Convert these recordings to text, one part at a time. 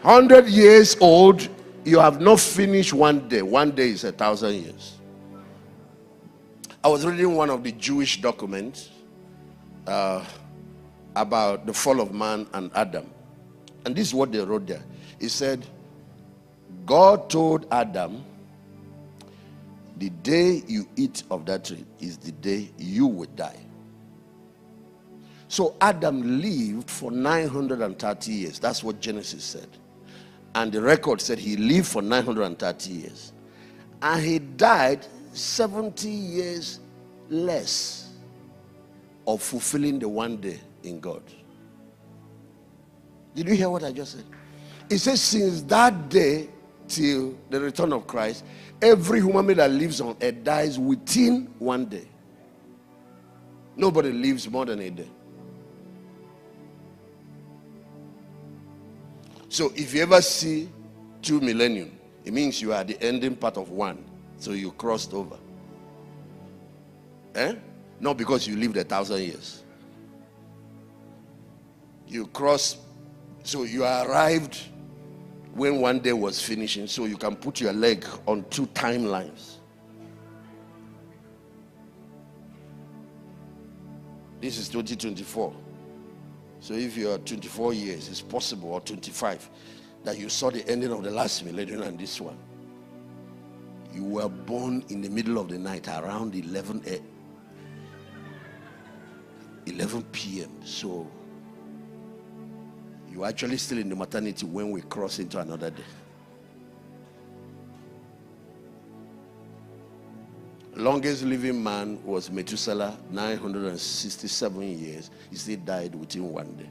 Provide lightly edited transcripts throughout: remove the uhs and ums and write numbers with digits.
100 years old, you have not finished one day. One day is 1,000 years. I was reading one of the Jewish documents about the fall of man and Adam. And this is what they wrote there. It said, God told Adam, the day you eat of that tree is the day you will die. So Adam lived for 930 years. That's what Genesis said. And the record said he lived for 930 years. And he died 70 years less of fulfilling the one day in God. Did you hear what I just said? It says since that day till the return of Christ, every human being that lives on earth dies within one day. Nobody lives more than a day. So if you ever see 2 millennium, it means you are the ending part of one. So you crossed over. Not because you lived 1,000 years. You crossed, so you arrived when one day was finishing, so you can put your leg on 2 timelines. This is 2024. So if you are 24 years, it's possible, or 25, that you saw the ending of the last millennium and this one. You were born in the middle of the night around 11 p.m. So you're actually still in the maternity when we cross into another day. Longest living man was Methuselah, 967 years. He still died within one day.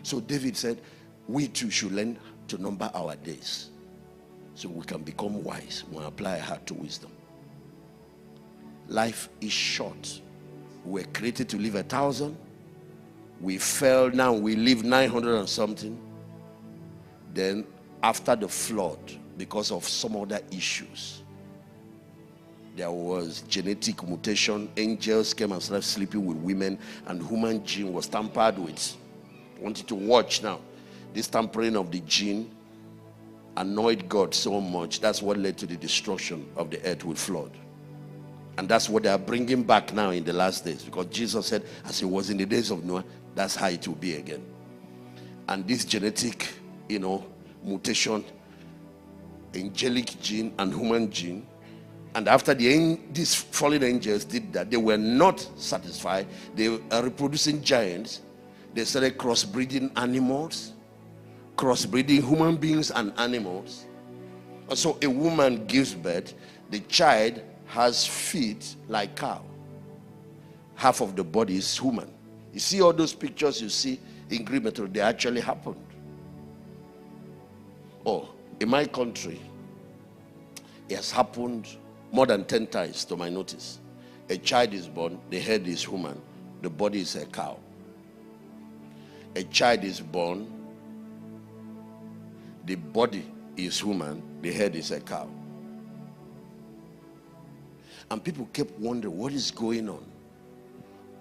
So David said, we too should learn to number our days so we can become wise when we apply our heart to wisdom. Life is short. We were created to live 1,000. We fell, now we live 900 and something. Then after the flood, because of some other issues, there was genetic mutation. Angels came and started sleeping with women, and human gene was tampered with. I want you to watch now. This tampering of the gene annoyed God so much. That's what led to the destruction of the earth with flood. And that's what they are bringing back now in the last days, because Jesus said, as it was in the days of Noah, that's how it will be again. And this genetic, mutation, angelic gene and human gene, and after these fallen angels did that, they were not satisfied. They are reproducing giants. They started crossbreeding animals, crossbreeding human beings and animals. And so a woman gives birth. The child has feet like cow. Half of the body is human. You see all those pictures you see in Greek mythology, they actually happened. Oh, in my country, it has happened more than 10 times to my notice. A child is born, the head is human, the body is a cow. A child is born, the body is human, the head is a cow. And people kept wondering what is going on,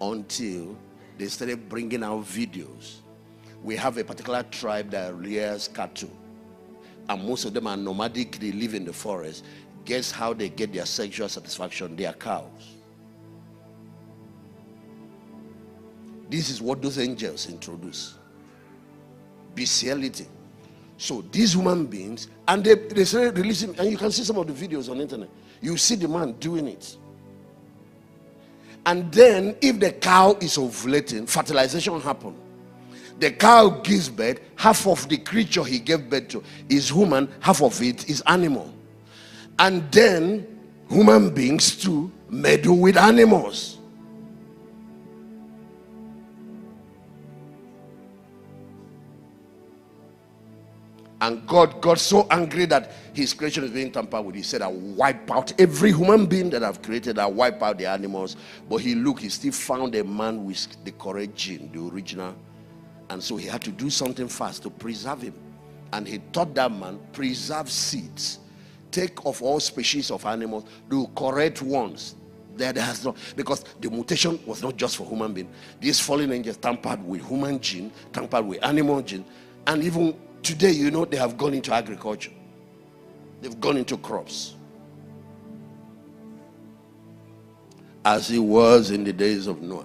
until they started bringing out videos. We have a particular tribe that rears cattle, and most of them are nomadic. They live in the forest. Guess how they get their sexual satisfaction? They are cows. This is what those angels introduce. Bestiality. So these human beings, and they started releasing, and you can see some of the videos on the internet. You see the man doing it. And then if the cow is ovulating, fertilization happens. The cow gives birth. Half of the creature he gave birth to is human, half of it is animal. And then human beings too meddle with animals. And God got so angry that his creation is being tampered with. He said, I'll wipe out every human being that I've created. I'll wipe out the animals. But he still found a man with the correct gene, the original. And so he had to do something fast to preserve him. And he taught that man, preserve seeds. Take of all species of animals, the correct ones. That has not, because the mutation was not just for human being. These fallen angels tampered with human gene, tampered with animal gene, and even Today, you know, they have gone into agriculture. They've gone into crops. As it was in the days of Noah.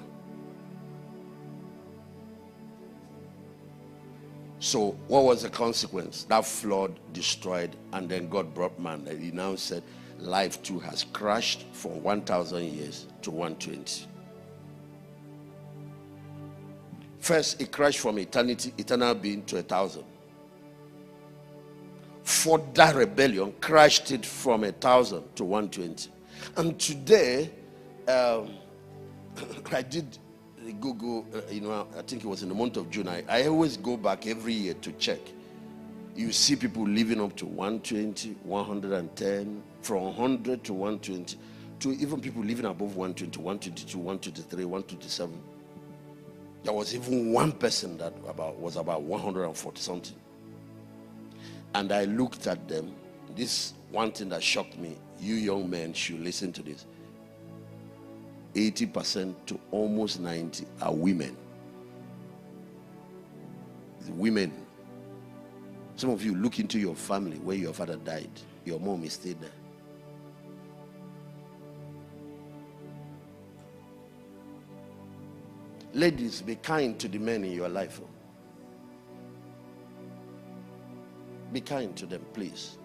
So what was the consequence? That flood destroyed, and then God brought man. And he now said, life too has crashed from 1,000 years to 120. First, it crashed from eternity, eternal being, to 1,000. For that rebellion, crashed it from 1,000 to 120. And today, I did Google, I think it was in the month of June. I always go back every year to check. You see people living up to 120, 110, from 100 to 120, to even people living above 120, 122, 123, 127. There was even one person that was about 140 something. And I looked at them. This one thing that shocked me, you young men should listen to this. 80% to almost 90 are women. Women. Some of you look into your family where your father died. Your mom is still there. Ladies, be kind to the men in your life. Be kind to them, please.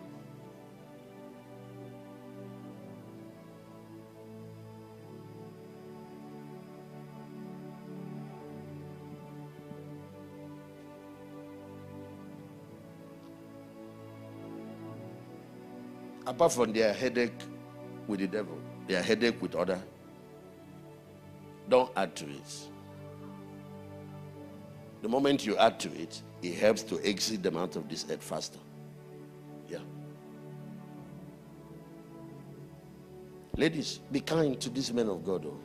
Apart from their headache with the devil, their headache with other, don't add to it. The moment you add to it, it helps to exit them out of this earth faster. Yeah. Ladies, be kind to these men of God. Oh.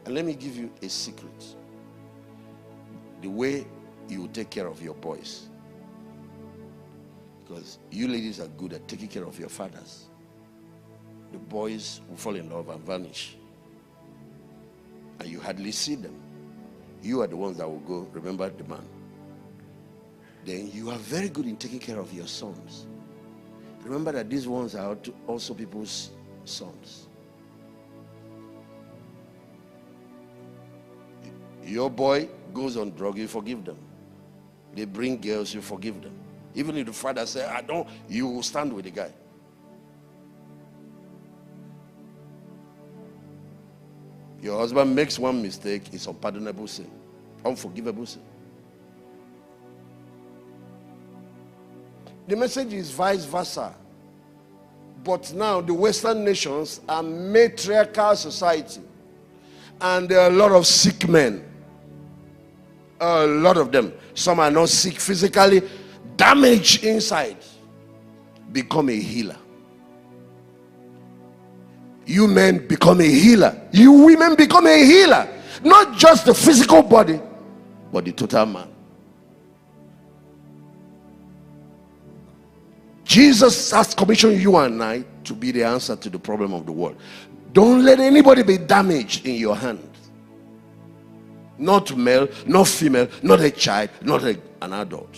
And let me give you a secret. The way you will take care of your boys. Because you ladies are good at taking care of your fathers. The boys will fall in love and vanish. And you hardly see them. You are the ones that will go, remember the man. Then you are very good in taking care of your sons. Remember that these ones are also people's sons. Your boy goes on drug, you forgive them. They bring girls, you forgive them. Even if the father says, I don't, you will stand with the guy. Your husband makes one mistake, it's unpardonable sin, unforgivable sin. The message is vice versa. But now the Western nations are matriarchal society. And there are a lot of sick men. A lot of them. Some are not sick physically, damaged inside. Become a healer. You men become a healer. You women become a healer. Not just the physical body, but the total man. Jesus has commissioned you and I to be the answer to the problem of the world. Don't let anybody be damaged in your hand. Not male, not female, not a child, not an adult.